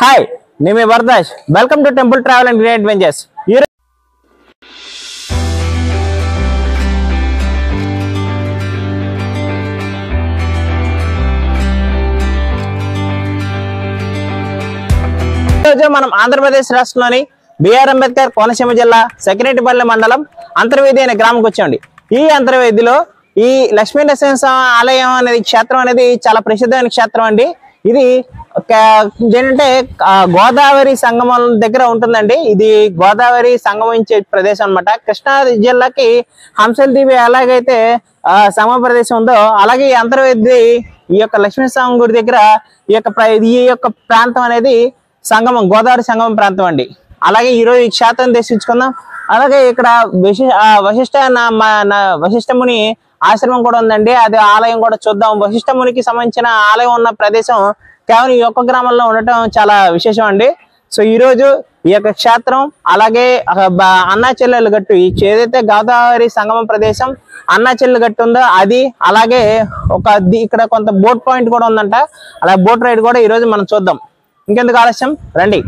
Hi, నేను మీ Varadas. Welcome to temple travel and green adventures. ఈరోజు మనం ఆంధ్రప్రదేశ్ రాష్ట్రంలోని బిఆర్ అంబేద్కర్ కోనసీమ జిల్లా సెక్రటరీపల్లి మండలం అంతర్వేది అనే గ్రామంకి వచ్చామండి. ఈ అంతర్వేదిలో ఈ లక్ష్మీ నరసింహస్వామి ఆలయం అనేది క్షేత్రం అనేది చాలా ప్రసిద్ధమైన క్షేత్రం అండి. ఇది ఏంటంటే గోదావరి సంగమం దగ్గర ఉంటుందండి. ఇది గోదావరి సంగమించే ప్రదేశం అనమాట. కృష్ణా జిల్లాకి హంసల దీవి ఎలాగైతే సంగమ ప్రదేశం ఉందో అలాగే ఈ అంతర్వేది ఈ యొక్క లక్ష్మీస్వామి గుడి దగ్గర ఈ యొక్క ప్రాంతం అనేది సంగమం, గోదావరి సంగమం ప్రాంతం అండి. అలాగే ఈరోజు ఈ క్షేత్రం దర్శించుకుందాం. అలాగే ఇక్కడ వశిష్ఠ ముని ఆశ్రమం కూడా ఉందండి. అది ఆలయం కూడా చూద్దాం. వశిష్ఠ మునికి సంబంధించిన ఆలయం ఉన్న ప్రదేశం కేవలం ఈ యొక్క గ్రామంలో ఉండటం చాలా విశేషం అండి. సో ఈ రోజు ఈ యొక్క క్షేత్రం అలాగే అన్నా చెల్లెలు గట్టు, ఏదైతే గోదావరి సంగమం ప్రదేశం అన్నా చెల్లెలు గట్టు ఉందో అది, అలాగే ఇక్కడ కొంత బోట్ పాయింట్ కూడా ఉందంట. అలా బోట్ రైడ్ కూడా ఈ రోజు మనం చూద్దాం. ఇంకెందుకు ఆలస్యం, రండి.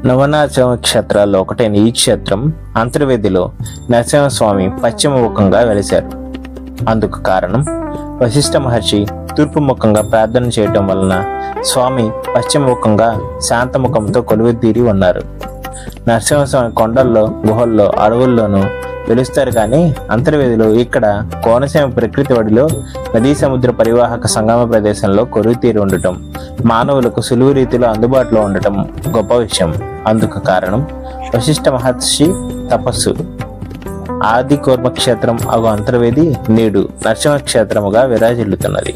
నవనాచమ క్షేత్రాల్లో ఒకటైన ఈ క్షేత్రం అంతర్వేదిలో నరసింహస్వామి పశ్చిమ ముఖంగా వెలిశారు. అందుకు కారణం వశిష్ఠ మహర్షి తూర్పు ముఖంగా ప్రార్థన చేయటం వలన స్వామి పశ్చిమ ముఖంగా శాంతముఖంతో కొలువుతీరి ఉన్నారు. నరసింహస్వామి కొండల్లో, గుహల్లో, అడవుల్లోనూ వెలుస్తారు. కానీ అంతర్వేదిలో ఇక్కడ కోనసీమ ప్రకృతి ఒడిలో నదీ సముద్ర పరివాహక సంగమ ప్రదేశంలో కొలువుతీరి ఉండటం, మానవులకు సులువు రీతిలో అందుబాటులో ఉండటం గొప్ప విషయం. అందుకు కారణం వశిష్ఠ మహర్షి తపస్సు. ఆది కూర్మ క్షేత్రం అగు అంతర్వేది నేడు నరసింహ క్షేత్రముగా విరాజిల్లుతున్నది.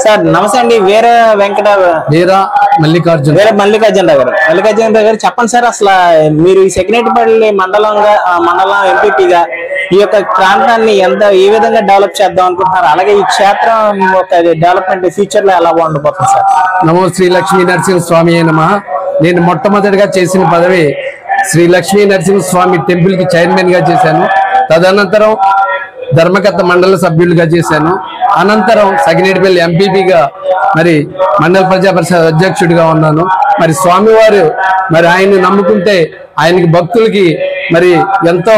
సార్ నమస్తే అండి. వీర మల్లికార్జున రావు గారు చెప్పండి సార్, అసలు మీరు ఈ సెక్రటరీపల్లి మండలం ఎంపీపీగా ఈ యొక్క ప్రాంతాన్ని ఏ విధంగా డెవలప్ చేద్దాం అనుకుంటున్నారు, అలాగే ఈ క్షేత్రం ఒక డెవలప్మెంట్ ఫ్యూచర్ లో ఎలా ఉండబోతుంది సార్? నమో శ్రీ లక్ష్మీ నరసింహ స్వామి నమః. నేను మొట్టమొదటిగా చేసిన పదవి శ్రీ లక్ష్మీ నరసింహ స్వామి టెంపుల్ కి చైర్మన్ గా చేశాను. తదనంతరం ధర్మకర్త మండల సభ్యులుగా చేశాను. అనంతరం సగినేటిపల్లి ఎంపీపీగా మరి మండల ప్రజా పరిషత్ అధ్యక్షుడిగా ఉన్నాను. మరి స్వామివారు మరి ఆయన్ని నమ్ముకుంటే ఆయనకి భక్తులకి మరి ఎంతో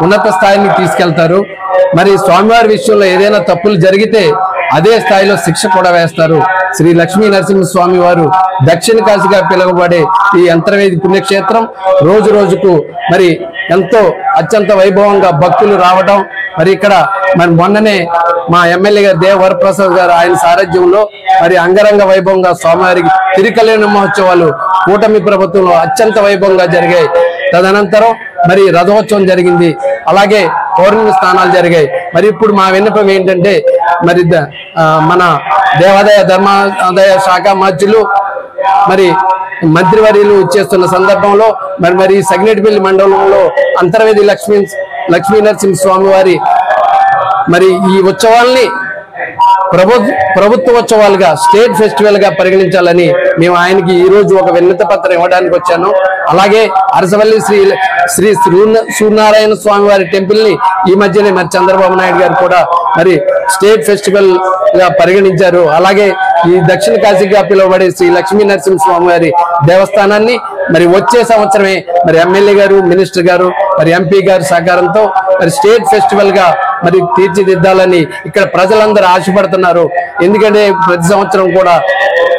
ఉన్నత స్థాయిని తీసుకెళ్తారు. మరి స్వామివారి విషయంలో ఏదైనా తప్పులు జరిగితే అదే స్థాయిలో శిక్ష కూడా వేస్తారు. శ్రీ లక్ష్మీ నరసింహ స్వామి వారు దక్షిణ కాశీగా పిలువబడే ఈ అంతర్వేది పుణ్యక్షేత్రం రోజు రోజుకు మరి ఎంతో అత్యంత వైభవంగా భక్తులు రావడం, మరి ఇక్కడ మరి మొన్ననే మా ఎమ్మెల్యే గారు దేవ వరప్రసాద్ గారు ఆయన సారథ్యంలో మరి అంగరంగ వైభవంగా స్వామివారికి తిరుకల్యాణ మహోత్సవాలు కూటమి ప్రభుత్వంలో అత్యంత వైభవంగా జరిగాయి. తదనంతరం మరి రథోత్సవం జరిగింది, అలాగే పౌర్ణమి స్నానాలు జరిగాయి. మరి ఇప్పుడు మా విన్నపం ఏంటంటే మరి మన దేవాదాయ ధర్మాదాయ శాఖ మంత్రులు మరి మంత్రివర్యులు ఇచ్చేస్తున్న సందర్భంలో మరి సగినేటిపల్లి మండలంలో అంతర్వేది లక్ష్మీ నరసింహ స్వామి వారి మరి ఈ ఉత్సవాల్ని ప్రభుత్వ ఉత్సవాలుగా స్టేట్ ఫెస్టివల్ గా పరిగణించాలని మేము ఆయనకి ఈ రోజు ఒక వినతి పత్రం ఇవ్వడానికి వచ్చాను. అలాగే అరసవల్లి శ్రీ సూర్యనారాయణ స్వామి వారి టెంపుల్ ని ఈ మధ్యనే మరి చంద్రబాబు నాయుడు గారు కూడా మరి స్టేట్ ఫెస్టివల్ గా పరిగణించారు. అలాగే ఈ దక్షిణ కాశీగా పిలువబడే శ్రీ లక్ష్మీ నరసింహ స్వామి వారి దేవస్థానాన్ని మరి వచ్చే సంవత్సరమే మరి ఎమ్మెల్యే గారు, మినిస్టర్ గారు, మరి ఎంపీ గారి సహకారంతో మరి స్టేట్ ఫెస్టివల్ గా మరి తీర్చిదిద్దాలని ఇక్కడ ప్రజలందరూ ఆశపడుతున్నారు. ఎందుకంటే ప్రతి సంవత్సరం కూడా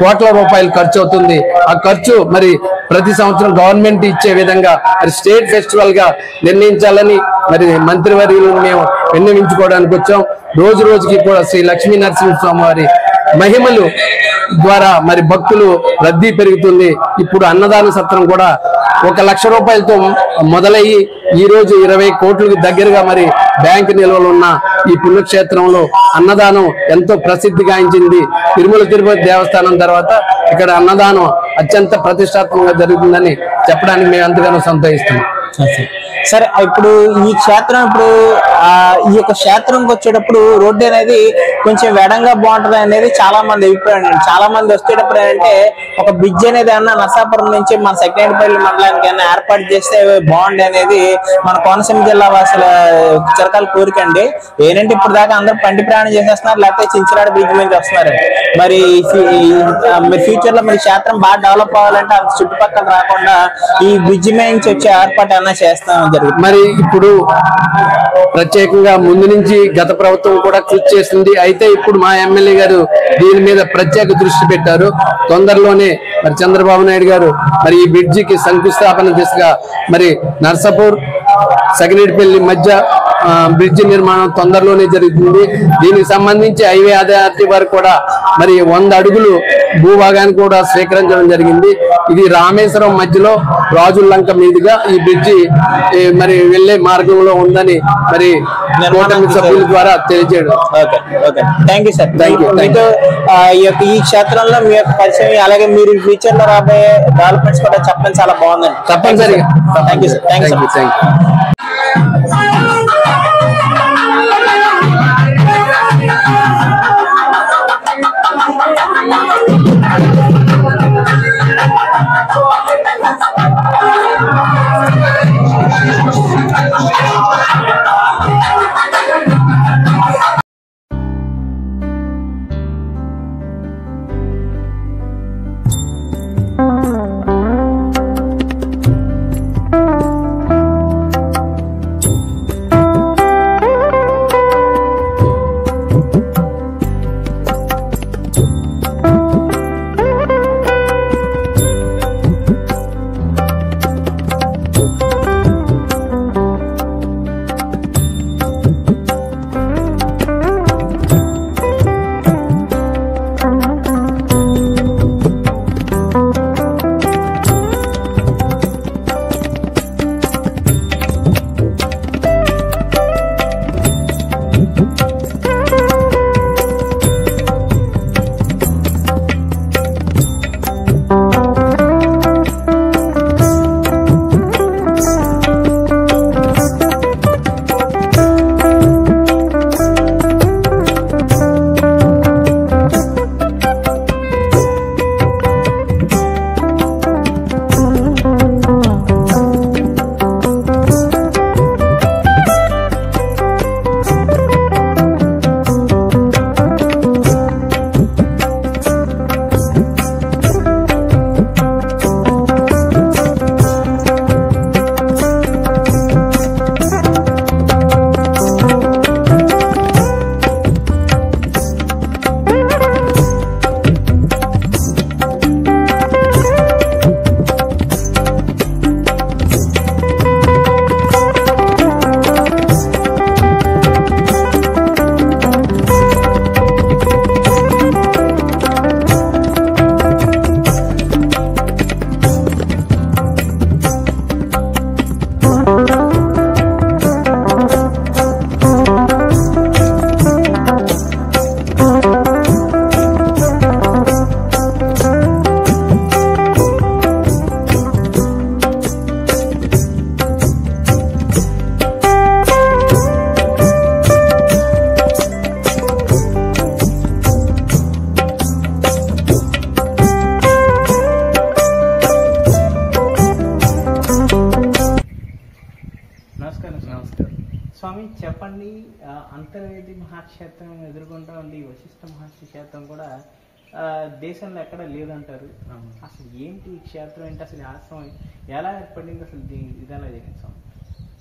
కోట్ల రూపాయలు ఖర్చు అవుతుంది. ఆ ఖర్చు మరి ప్రతి సంవత్సరం గవర్నమెంట్ ఇచ్చే విధంగా మరి స్టేట్ ఫెస్టివల్ గా నిర్ణయించాలని మరి మంత్రివర్యులను మేము విన్నవించుకోవడానికి వచ్చాం. రోజు రోజుకి కూడా శ్రీ లక్ష్మీ నరసింహ స్వామి వారి మహిమలు ద్వారా మరి భక్తులు రద్దీ పెరుగుతుంది. ఇప్పుడు అన్నదాన సత్రం కూడా 1 లక్ష రూపాయలతో మొదలయ్యి ఈ రోజు 20 కోట్లకు దగ్గరగా మరి బ్యాంకు నిల్వలు ఉన్న ఈ పుణ్యక్షేత్రంలో అన్నదానం ఎంతో ప్రసిద్ధి గాంచింది. తిరుమల తిరుపతి దేవస్థానం తర్వాత ఇక్కడ అన్నదానం అత్యంత ప్రతిష్టాత్మకంగా జరుగుతుందని చెప్పడానికి మేము ఎంతగానో సంతోషిస్తున్నాం. సరే, ఇప్పుడు ఈ క్షేత్రం ఈ యొక్క క్షేత్రంకి వచ్చేటప్పుడు రోడ్డు అనేది కొంచెం వెడంగా బాగుంటది అనేది చాలా మంది అభిప్రాయం. చాలా మంది వచ్చేటప్పుడు ఏంటంటే ఒక బ్రిడ్జ్ అనేది ఏమన్నా నర్సాపురం నుంచి మన సెక్రటరీపల్లి మండలానికి ఏమైనా ఏర్పాటు చేస్తే బాగుంది అనేది మన కోనసీమ జిల్లా వాసుల చిరకాల కోరిక అండి. ఏంటంటే ఇప్పుడు దాకా అందరూ పండి ప్రయాణం చేసేస్తున్నారు, లేకపోతే చించినాడు బ్రిడ్జ్ మీద వస్తున్నారు. మరి ఫ్యూచర్ లో మరి క్షేత్రం బాగా డెవలప్ అవ్వాలంటే అంత చుట్టుపక్కల రాకుండా ఈ బ్రిడ్జ్ మీద నుంచి వచ్చే ఏర్పాటు ఏమైనా చేస్తాం జరుగుతుంది. మరి ఇప్పుడు ప్రత్యేకంగా ముందు నుంచి గత ప్రభుత్వం కూడా కృషి చేసింది. అయితే ఇప్పుడు మా ఎమ్మెల్యే గారు దీని మీద ప్రత్యేక దృష్టి పెట్టారు. తొందరలోనే మరి చంద్రబాబు నాయుడు గారు మరి ఈ బ్రిడ్జికి శంకుస్థాపన దిశగా మరి నర్సాపూర్ సగినేటిపల్లి మధ్య బ్రిడ్జి నిర్మాణం తొందరలోనే జరుగుతుంది. దీనికి సంబంధించి హైవే అథారిటీ వారు కూడా మరి 100 అడుగులు భూభాగాన్ని కూడా స్వీకరించడం జరిగింది. ఇది రామేశ్వరం మధ్యలో రాజుల్లంక మీదుగా ఈ బ్రిడ్జి మరి వెళ్లే మార్గంలో ఉందని మరి కూటమి సభ్యుల ద్వారా తెలియజేయడం. Thank you sir. ఈ క్షేత్రంలో మీ యొక్క పరిచయం, అలాగే మీరు ఫ్యూచర్ లో రాబోయే డెవలప్మెంట్స్ కూడా చెప్పడం చాలా బాగుందండి. తప్పనిసరిగా. Thank you sir. Thank you. Swami చెప్పండి, అంతర్వేది మహాక్షేత్రం ఎదుర్కొంటా ఉంది వశిష్ఠ మహర్షి క్షేత్రం కూడా దేశంలో ఎక్కడ లేదంటారు. అసలు ఏంటి ఈ క్షేత్రం ఏంటి, అసలు ఆశ్రమం ఎలా ఏర్పడింది, అసలు ఇదెలా జరిగింది స్వామి?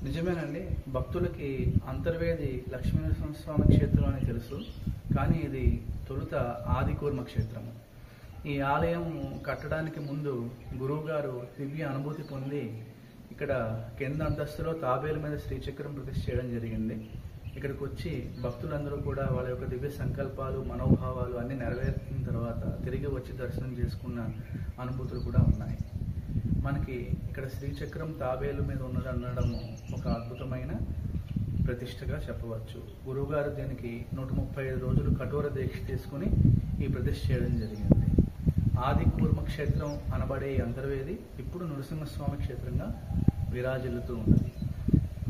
నిజమేనండి, భక్తులకి అంతర్వేది లక్ష్మీనరసింహస్వామి క్షేత్రం అని తెలుసు, కానీ ఇది తొలుత ఆదికూర్మ క్షేత్రము. ఈ ఆలయం కట్టడానికి ముందు గురువు గారు దివ్య అనుభూతి పొంది ఇక్కడ కింద అంతస్తులో తాబేలు మీద శ్రీచక్రం ప్రతిష్ఠ చేయడం జరిగింది. ఇక్కడికి వచ్చి భక్తులందరూ కూడా వాళ్ళ యొక్క దివ్య సంకల్పాలు మనోభావాలు అన్నీ నెరవేర్చిన తర్వాత తిరిగి వచ్చి దర్శనం చేసుకున్న అనుభూతులు కూడా ఉన్నాయి. మనకి ఇక్కడ శ్రీచక్రం తాబేలు మీద ఉన్నది అనడం ఒక అద్భుతమైన ప్రతిష్టగా చెప్పవచ్చు. గురువుగారు దీనికి 135 రోజులు కఠోర దీక్ష తీసుకుని ఈ ప్రతిష్ఠ చేయడం జరిగింది. ఆది కూర్మ క్షేత్రం అనబడే అంతర్వేది ఇప్పుడు నరసింహస్వామి క్షేత్రంగా విరాజిల్లుతూ ఉన్నది.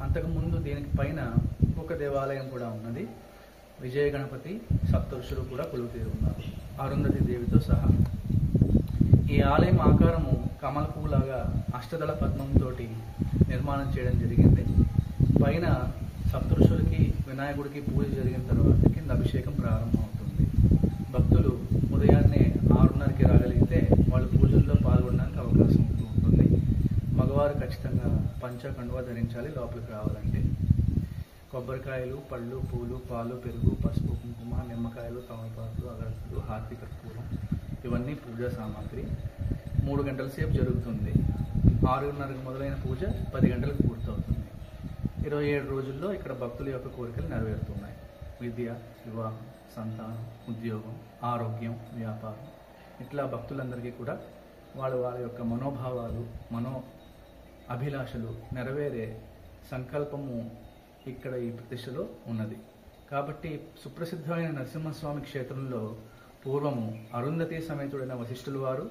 అంతకుముందు దీనికి పైన ఇంకొక దేవాలయం కూడా ఉన్నది. విజయ గణపతి సప్తఋషులు కూడా కొలువుతీరు ఉన్నారు, అరుంధతి దేవితో సహా. ఈ ఆలయం ఆకారము కమల పువ్వులాగా అష్టదళ పద్మంతో నిర్మాణం చేయడం జరిగింది. పైన సప్తఋషులకి వినాయకుడికి పూజ జరిగిన తర్వాత కింద అభిషేకం ప్రారంభమవుతుంది. భక్తులు ఉదయాన్నే 6:30కి రాగలిగితే వాళ్ళు పూజల్లో పాల్గొనడానికి అవకాశం ఉంటుంది. మగవారు ఖచ్చితంగా పంచకండువా ధరించాలి లోపలికి రావాలంటే. కొబ్బరికాయలు, పళ్ళు, పూలు, పాలు, పెరుగు, పసుపు, కుంకుమ, నిమ్మకాయలు, తమలపాకులు, అగరత్తులు, హారతి కర్పూరం ఇవన్నీ పూజా సామాగ్రి. 3 గంటల సేపు జరుగుతుంది. 6:30కి మొదలైన పూజ 10 గంటలకు పూర్తవుతుంది. 27 రోజుల్లో ఇక్కడ భక్తుల యొక్క కోరికలు నెరవేరుతున్నాయి. విద్య, వివాహం, సంతానం, ఉద్యోగం, ఆరోగ్యం, వ్యాపారం, ఇట్లా భక్తులందరికీ కూడా వాళ్ళ యొక్క మనోభావాలు, అభిలాషలు నెరవేరే సంకల్పము ఇక్కడ ఈ ప్రతిష్టలో ఉన్నది. కాబట్టి సుప్రసిద్ధమైన నరసింహస్వామి క్షేత్రంలో పూర్వము అరుంధతి సమేతుడైన వశిష్ఠుల వారు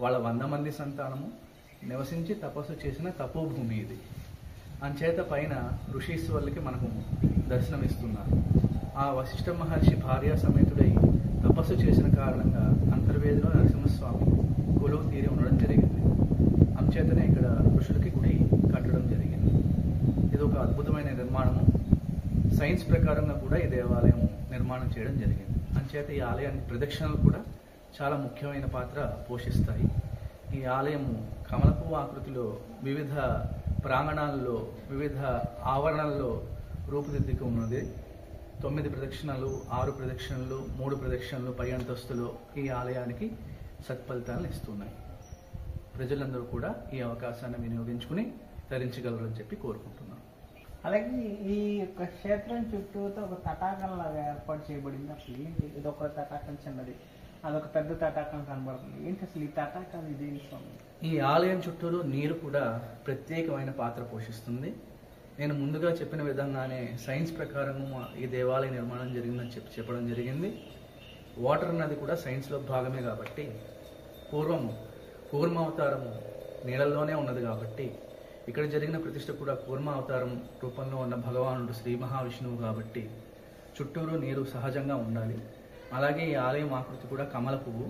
వాళ్ళ 100 మంది సంతానము నివసించి తపస్సు చేసిన తపోభూమి ఇది. అంచేత పైన ఋషీశ్వరులకి మనకు దర్శనమిస్తున్నారు. ఆ వశిష్ఠ మహర్షి భార్య సమేతుడై తపస్సు చేసిన కారణంగా అంతర్వేదిలో నరసింహస్వామి కొలువు తీరి ఉండడం జరిగింది. అంచేతనే ఇక్కడ ఋషులకి గుడి కట్టడం జరిగింది. ఇది ఒక అద్భుతమైన నిర్మాణము. సైన్స్ ప్రకారంగా కూడా ఈ దేవాలయం నిర్మాణం చేయడం జరిగింది. అంచేత ఈ ఆలయానికి ప్రదక్షిణలు కూడా చాలా ముఖ్యమైన పాత్ర పోషిస్తాయి. ఈ ఆలయము కమలపువ్వు ఆకృతిలో వివిధ ప్రాంగణాల్లో, వివిధ ఆవరణల్లో రూపుదిద్దుకు ఉన్నది. 9 ప్రదక్షిణలు, 6 ప్రదక్షిణలు, 3 ప్రదక్షిణలు, పై అంతస్తులో ఈ ఆలయానికి సత్ఫలితాలను ఇస్తున్నాయి. ప్రజలందరూ కూడా ఈ అవకాశాన్ని వినియోగించుకుని తరించగలరని చెప్పి కోరుకుంటున్నాను. అలాగే ఈ యొక్క క్షేత్రం చుట్టూతో ఒక తటాకం లాగా ఏర్పాటు చేయబడింది. అసలు ఏంటి? ఇది ఒక తటాకం చిన్నది, అదొక పెద్ద తటాకం కనబడుతుంది. ఏంటి అసలు ఈ తటాకాలు ఇదేంటి స్వామి? ఈ ఆలయం చుట్టూరు నీరు కూడా ప్రత్యేకమైన పాత్ర పోషిస్తుంది. నేను ముందుగా చెప్పిన విధంగానే సైన్స్ ప్రకారం ఈ దేవాలయ నిర్మాణం జరిగిందని చెప్పడం జరిగింది. వాటర్ అన్నది కూడా సైన్స్లో భాగమే కాబట్టి పూర్వము కూర్మ అవతారము నీళ్ళల్లోనే ఉన్నది కాబట్టి ఇక్కడ జరిగిన ప్రతిష్ఠ కూడా కూర్మ అవతారం రూపంలో ఉన్న భగవానుడు శ్రీ మహావిష్ణువు కాబట్టి చుట్టూరు నీరు సహజంగా ఉండాలి. అలాగే ఈ ఆలయం ఆకృతి కూడా కమల పువ్వు,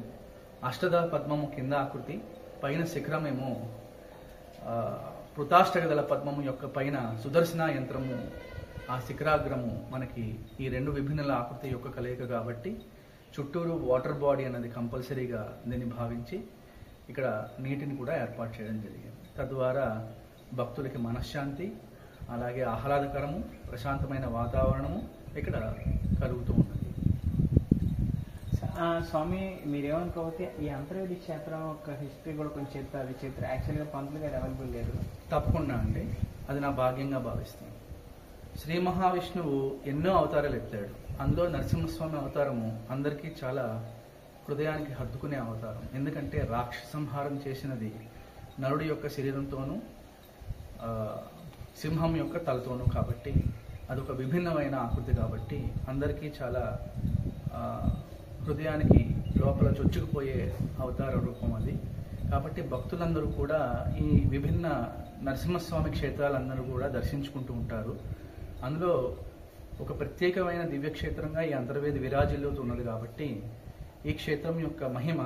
అష్టదళ పద్మము కింద ఆకృతి, పైన శిఖరమేమో పృతాష్టకదళ పద్మము యొక్క పైన సుదర్శన యంత్రము, ఆ శిఖరాగ్రము మనకి ఈ 2 విభిన్నల ఆకృతి యొక్క కలయిక కాబట్టి చుట్టూరు వాటర్ బాడీ అన్నది కంపల్సరీగా దీన్ని భావించి ఇక్కడ నీటిని కూడా ఏర్పాటు చేయడం జరిగింది. తద్వారా భక్తులకి మనశ్శాంతి, అలాగే ఆహ్లాదకరము, ప్రశాంతమైన వాతావరణము ఇక్కడ కలుగుతూ ఉన్నది. స్వామి మీరేమనుకోకపోతే ఈ అంతర్వేది క్షేత్రం యొక్క హిస్టరీ కూడా కొంచెం చెప్తారు. చిత్రం యాక్చువల్గా పంతులు గారు అవైలబుల్ లేదు. తప్పకుండా అండి, అది నా భాగ్యంగా భావిస్తాను. శ్రీ మహావిష్ణువు ఎన్నో అవతారాలు ఎత్తాడు. అందులో నరసింహస్వామి అవతారము అందరికీ చాలా హృదయానికి హత్తుకునే అవతారం. ఎందుకంటే రాక్షస సంహారం చేసినది నరుడి యొక్క శరీరంతోనూ సింహం యొక్క తలతోనూ కాబట్టి అదొక విభిన్నమైన ఆకృతి కాబట్టి అందరికీ చాలా హృదయానికి లోపల చొచ్చుకుపోయే అవతార రూపం అది. కాబట్టి భక్తులందరూ కూడా ఈ విభిన్న నరసింహస్వామి క్షేత్రాలందరూ కూడా దర్శించుకుంటూ ఉంటారు. అందులో ఒక ప్రత్యేకమైన దివ్యక్షేత్రంగా ఈ అంతర్వేది విరాజిల్లుతున్నది కాబట్టి ఈ క్షేత్రం యొక్క మహిమ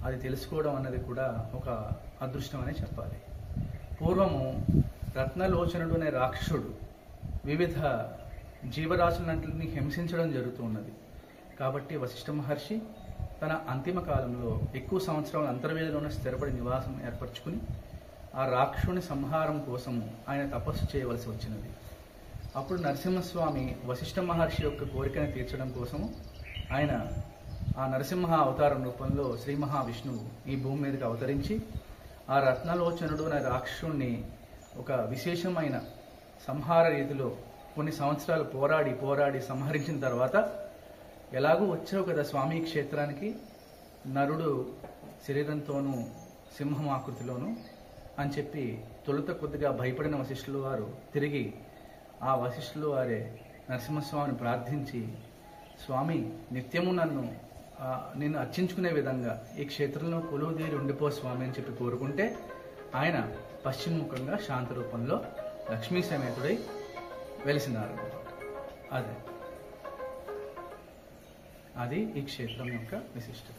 అది తెలుసుకోవడం అన్నది కూడా ఒక అదృష్టం అనే చెప్పాలి. పూర్వము రత్నలోచనుడు అనే రాక్షసుడు వివిధ జీవరాశులన్నింటినీ హింసించడం జరుగుతున్నది. కాబట్టి వశిష్ఠ మహర్షి తన అంతిమ కాలంలో ఎక్కువ సంవత్సరాలు అంతర్వేదిలోనే స్థిరపడి నివాసం ఏర్పరచుకుని ఆ రాక్షసుని సంహారం కోసము ఆయన తపస్సు చేయవలసి వచ్చినది. అప్పుడు నరసింహస్వామి వశిష్ఠ మహర్షి యొక్క కోరికను తీర్చడం కోసము ఆయన ఆ నరసింహ అవతారం రూపంలో శ్రీ మహావిష్ణువు ఈ భూమి మీదకి అవతరించి ఆ రత్నలోచనుడు అనే రాక్షసుణ్ణి ఒక విశేషమైన సంహార రీతిలో కొన్ని సంవత్సరాలు పోరాడి సంహరించిన తర్వాత, ఎలాగూ వచ్చావు కదా స్వామి క్షేత్రానికి, నరుడు శరీరంతోనూ సింహం ఆకృతిలోనూ అని చెప్పి తొలుత కొద్దిగా భయపడిన వశిష్ఠులు వారు తిరిగి ఆ వశిష్ఠులు వారే నరసింహస్వామిని ప్రార్థించి, స్వామి నిత్యము నిన్ను అర్చించుకునే విధంగా ఈ క్షేత్రంలో కొలువుదీరి ఉండిపో స్వామి అని చెప్పి కోరుకుంటే ఆయన పశ్చిమముఖంగా శాంత రూపంలో లక్ష్మీ సమేతుడై వెలిసినారు. అది ఈ క్షేత్రం యొక్క విశిష్టత.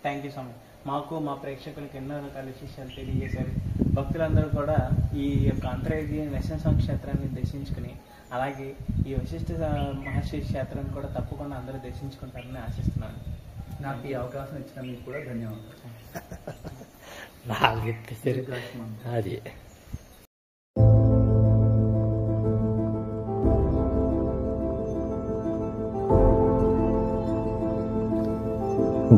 థ్యాంక్ యూ స్వామి. మాకు మా ప్రేక్షకులకు ఎన్నో రకాల విశేషాలు తెలియజేశారు. భక్తులందరూ కూడా ఈ యొక్క అంతర్వేది నరసింహస్వామి క్షేత్రాన్ని దర్శించుకుని, అలాగే ఈ వశిష్ఠ మహర్షి క్షేత్రాన్ని కూడా తప్పకుండా అందరూ దర్శించుకుంటారని ఆశిస్తున్నాను. నాకు ఈ అవకాశం ఇచ్చిన మీకు కూడా ధన్యవాదాలు. అది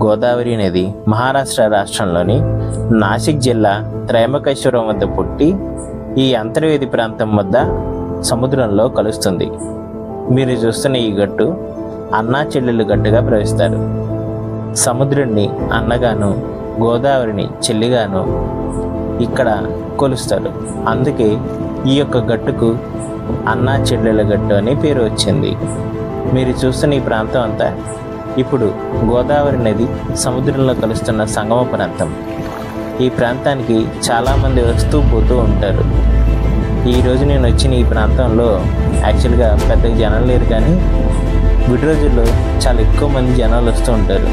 గోదావరి నది మహారాష్ట్ర రాష్ట్రంలోని నాసిక్ జిల్లా త్రయంబకేశ్వరం వద్ద పుట్టి ఈ అంతర్వేది ప్రాంతం వద్ద సముద్రంలో కలుస్తుంది. మీరు చూస్తున్న ఈ గట్టు అన్నా చెల్లెలు గట్టుగా ప్రవహిస్తారు. సముద్రుడిని అన్నగాను గోదావరిని చెల్లిగాను ఇక్కడ కొలుస్తారు. అందుకే ఈ యొక్క గట్టుకు అన్నా చెల్లెల గట్టు అని పేరు వచ్చింది. మీరు చూస్తున్న ఈ ప్రాంతం అంతా ఇప్పుడు గోదావరి నది సముద్రంలో కలుస్తున్న సంగమ ప్రాంతం. ఈ ప్రాంతానికి చాలామంది వస్తూ పోతూ ఉంటారు. ఈరోజు నేను వచ్చిన ఈ ప్రాంతంలో యాక్చువల్గా పెద్దగా జనాలు లేరు, కానీ విడి రోజుల్లో చాలా ఎక్కువ మంది జనాలు వస్తూ ఉంటారు.